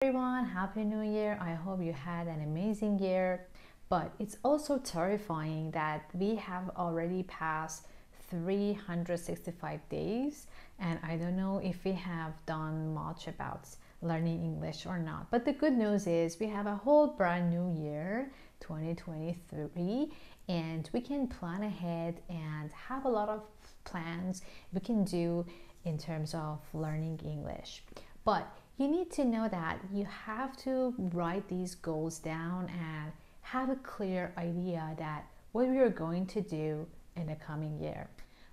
Everyone, happy new year. I hope you had an amazing year, but it's also terrifying that we have already passed 365 days, and I don't know if we have done much about learning English or not. But the good news is we have a whole brand new year, 2023, and we can plan ahead and have a lot of plans we can do in terms of learning English. But you need to know that you have to write these goals down and have a clear idea that what you're going to do in the coming year.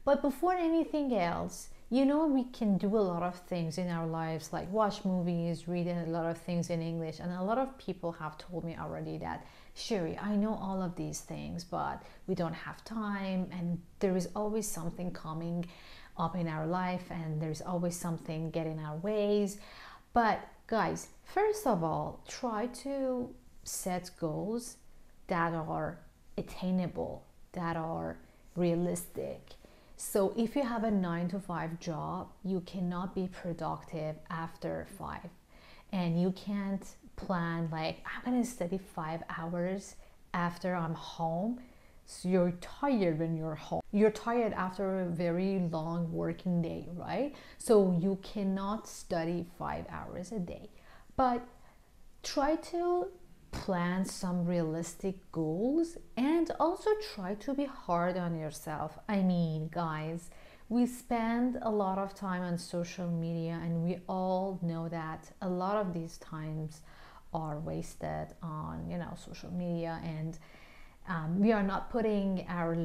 But before anything else, we can do a lot of things in our lives, like watch movies, read a lot of things in English. And a lot of people have told me already that, Sherry, I know all of these things, but we don't have time, and there is always something coming up in our life, and there's always something getting in our ways. But guys, first of all, try to set goals that are attainable, that are realistic. So if you have a 9 to 5 job, you cannot be productive after 5. And you can't plan like, I'm gonna study 5 hours after I'm home. So you're tired when you're home. You're tired after a very long working day, right? So you cannot study 5 hours a day. But try to plan some realistic goals and also try to be hard on yourself. I mean, guys, we spend a lot of time on social media, and we all know that a lot of these times are wasted on, social media, and we are not putting our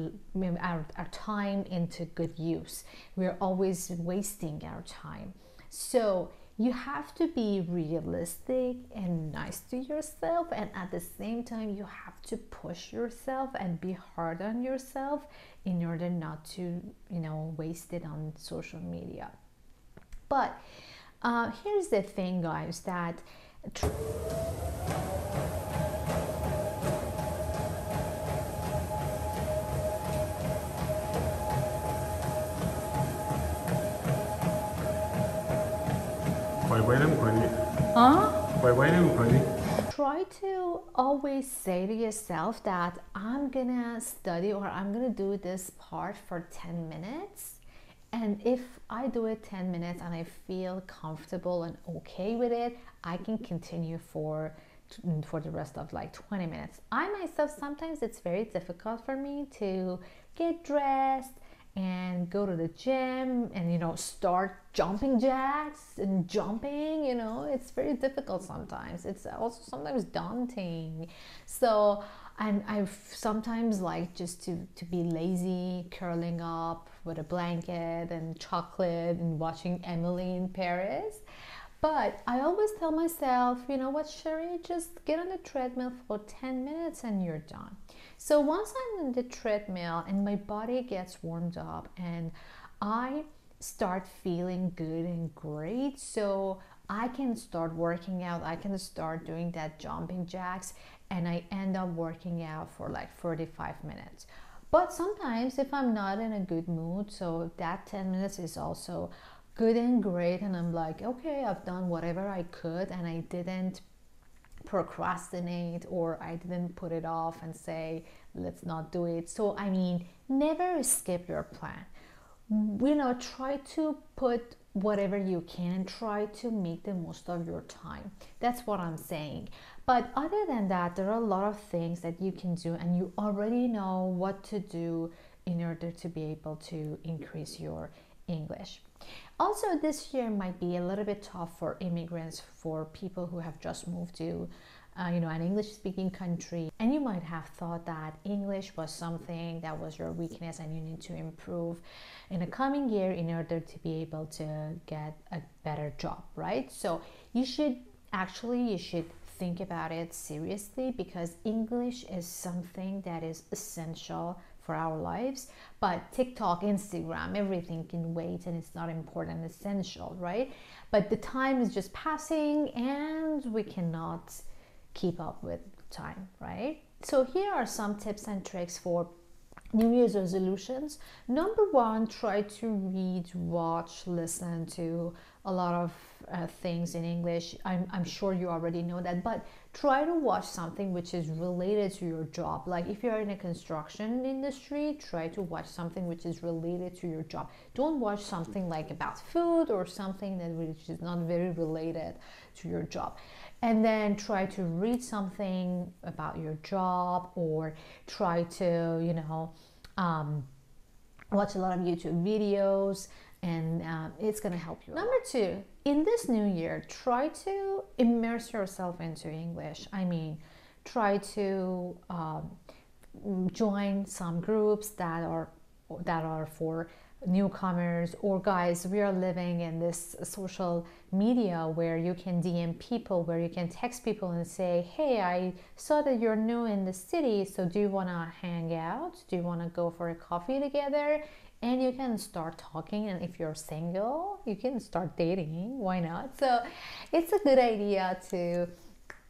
time into good use. We're always wasting our time. So you have to be realistic and nice to yourself, and at the same time you have to push yourself and be hard on yourself in order not to waste it on social media. But here's the thing, guys, that try to always say to yourself that I'm gonna study or I'm gonna do this part for 10 minutes. And if I do it 10 minutes and I feel comfortable and okay with it, I can continue for the rest of like 20 minutes. I myself, sometimes it's very difficult for me to get dressed and go to the gym and start jumping jacks and jumping. It's very difficult sometimes. It's also sometimes daunting. So, and I sometimes like just to be lazy, curling up with a blanket and chocolate and watching Emily in Paris. But I always tell myself, you know what, Sherry, just get on the treadmill for 10 minutes and you're done. So once I'm on the treadmill and my body gets warmed up and I start feeling good and great, so I can start working out, I can start doing that jumping jacks, and I end up working out for like 45 minutes. But sometimes if I'm not in a good mood, so that 10 minutes is also good and great, and I'm like, okay, I've done whatever I could and I didn't procrastinate or I didn't put it off and say let's not do it. So I mean, never skip your plan. Try to put whatever you can and try to make the most of your time. That's what I'm saying. But other than that, there are a lot of things that you can do, and you already know what to do in order to be able to increase your English. Also, this year might be a little bit tough for immigrants, for people who have just moved to an English-speaking country, and you might have thought that English was something that was your weakness and you need to improve in the coming year in order to be able to get a better job, right? So you should think about it seriously, because English is something that is essential for our lives. But TikTok, Instagram, everything can wait, and it's not important and essential, right? But the time is just passing and we cannot keep up with time, right? So here are some tips and tricks for New Year's resolutions. Number one, try to read, watch, listen to a lot of things in English. I'm sure you already know that, but try to watch something which is related to your job. Like if you're in a construction industry, try to watch something which is related to your job. Don't watch something like about food or something that which is not very related to your job. And then try to read something about your job, or try to, watch a lot of YouTube videos, and it's going to help you. Number two, in this new year, try to immerse yourself into English. I mean, try to join some groups that are for newcomers, or guys, we are living in this social media where you can DM people, where you can text people and say, hey, I saw that you're new in the city, so do you want to hang out? Do you want to go for a coffee together? And you can start talking, and if you're single, you can start dating. Why not? So it's a good idea to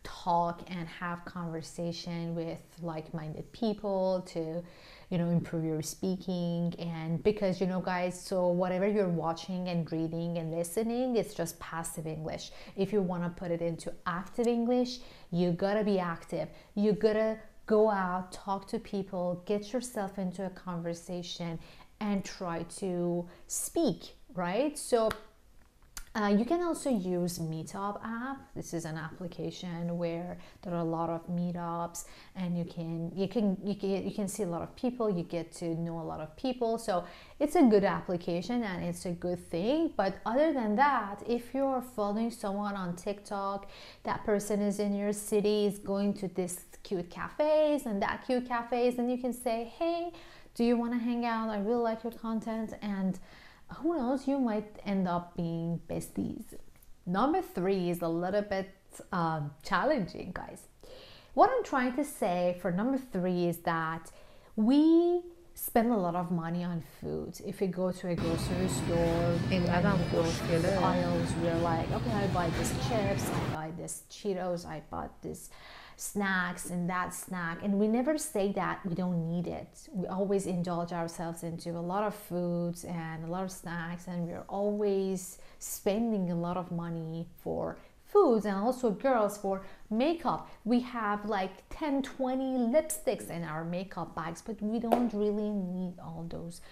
talk and have conversation with like-minded people to improve your speaking. And because guys, so whatever you're watching and reading and listening, it's just passive English. If you want to put it into active English, you gotta be active. You gotta go out, talk to people, get yourself into a conversation and try to speak, right? So you can also use Meetup app. This is an application where there are a lot of meetups, and you can see a lot of people. You get to know a lot of people. So it's a good application and it's a good thing. But other than that, if you're following someone on TikTok, that person is in your city, is going to this cute cafes and that cute cafes, and you can say, hey, do you want to hang out? I really like your content, and who knows, you might end up being besties. Number three is a little bit challenging, guys. What I'm trying to say for number three is that we spend a lot of money on food. If we go to a grocery store and we go through the aisles, we're like, okay, I buy this chips, I buy this Cheetos, I bought this snacks and that snack, and we never say that we don't need it. We always indulge ourselves into a lot of foods and a lot of snacks, and we're always spending a lot of money for foods, and also girls for makeup. We have like 10, 20 lipsticks in our makeup bags, but we don't really need all those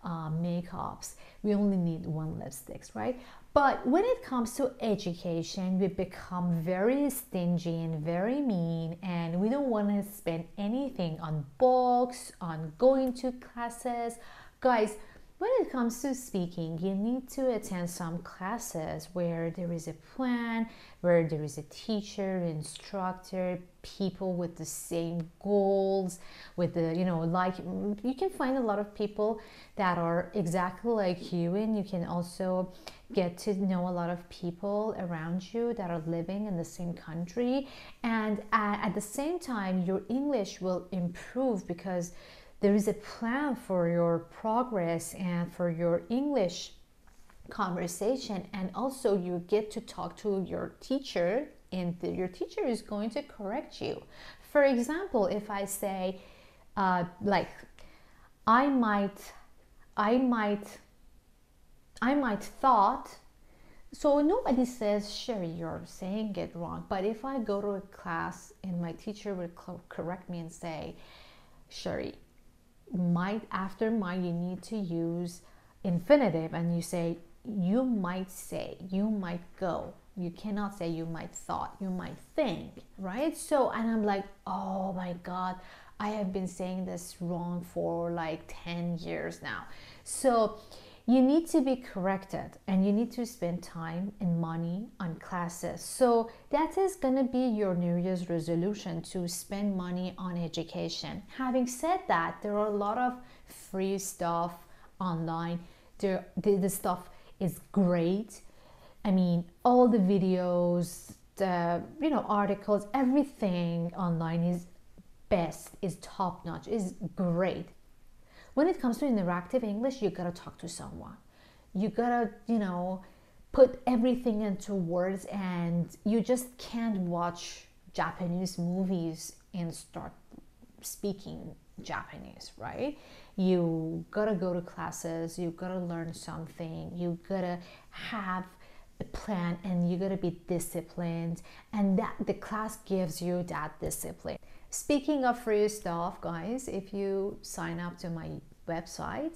makeups. We only need one lipstick, right? But when it comes to education, we become very stingy and very mean, and we don't want to spend anything on books, on going to classes. Guys, when it comes to speaking, you need to attend some classes where there is a plan, where there is a teacher, instructor, people with the same goals, with the, like, you can find a lot of people that are exactly like you, and you can also get to know a lot of people around you that are living in the same country. And at the same time, your English will improve because there is a plan for your progress and for your English conversation. And also you get to talk to your teacher, and your teacher is going to correct you. For example, if I say like I might thought, so nobody says, Sherry, you're saying it wrong. But if I go to a class and my teacher will correct me and say, Sherry, after might you need to use infinitive, and you say, you might say, you might go. You cannot say you might thought, you might think, right? So, and I'm like, oh my God, I have been saying this wrong for like 10 years now. So you need to be corrected, and you need to spend time and money on classes. So that is going to be your New Year's resolution, to spend money on education. Having said that, there are a lot of free stuff online. The stuff is great. I mean, all the videos, the articles, everything online is best, is top notch, is great. When it comes to interactive English, you gotta talk to someone. You gotta, put everything into words, and you just can't watch Japanese movies and start speaking Japanese, right? You gotta go to classes, you gotta learn something, you gotta have plan, and you got to be disciplined, and that the class gives you that discipline. Speaking of free stuff, guys, if you sign up to my website,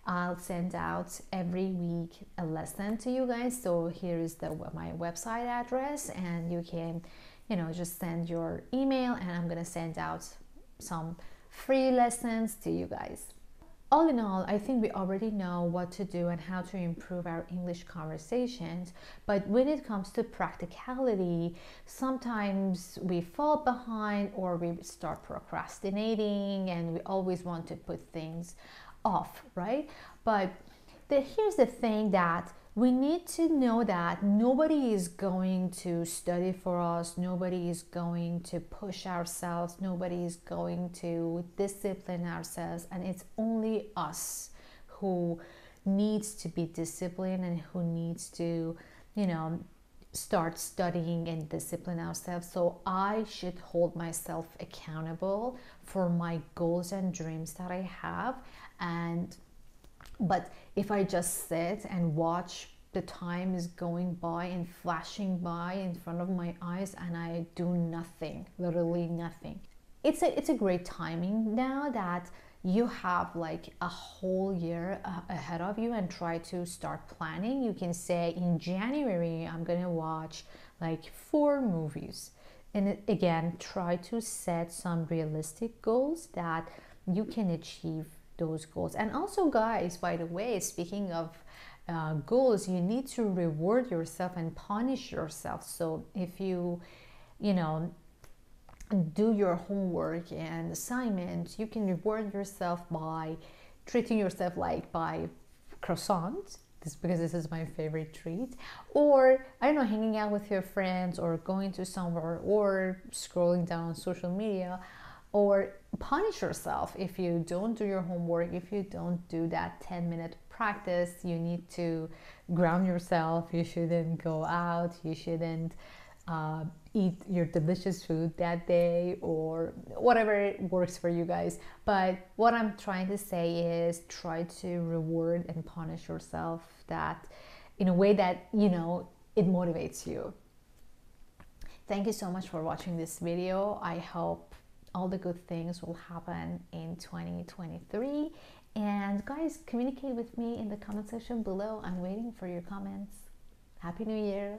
I'll send out every week a lesson to you guys. So here is my website address, and you can, just send your email, and I'm gonna send out some free lessons to you guys. All in all, I think we already know what to do and how to improve our English conversations. But when it comes to practicality, sometimes we fall behind, or we start procrastinating, and we always want to put things off, right? But here's the thing, that we need to know that nobody is going to study for us, nobody is going to push ourselves, nobody is going to discipline ourselves, and it's only us who needs to be disciplined and who needs to, start studying and discipline ourselves. So I should hold myself accountable for my goals and dreams that I have. But if I just sit and watch the time is going by and flashing by in front of my eyes, and I do nothing, literally nothing, it's a great timing now that you have like a whole year ahead of you, and try to start planning. You can say, in January I'm gonna watch like 4 movies, and again, try to set some realistic goals that you can achieve those goals. And also, guys, by the way, speaking of goals, you need to reward yourself and punish yourself. So if you do your homework and assignments, you can reward yourself by treating yourself like by croissant, because this is my favorite treat, or I don't know, hanging out with your friends, or going to somewhere, or scrolling down on social media. Or punish yourself if you don't do your homework, if you don't do that 10-minute practice. You need to ground yourself. You shouldn't go out. You shouldn't eat your delicious food that day, or whatever works for you guys. But what I'm trying to say is, try to reward and punish yourself that in a way that, it motivates you. Thank you so much for watching this video. I hope all the good things will happen in 2023. And guys, communicate with me in the comment section below. I'm waiting for your comments. Happy New Year!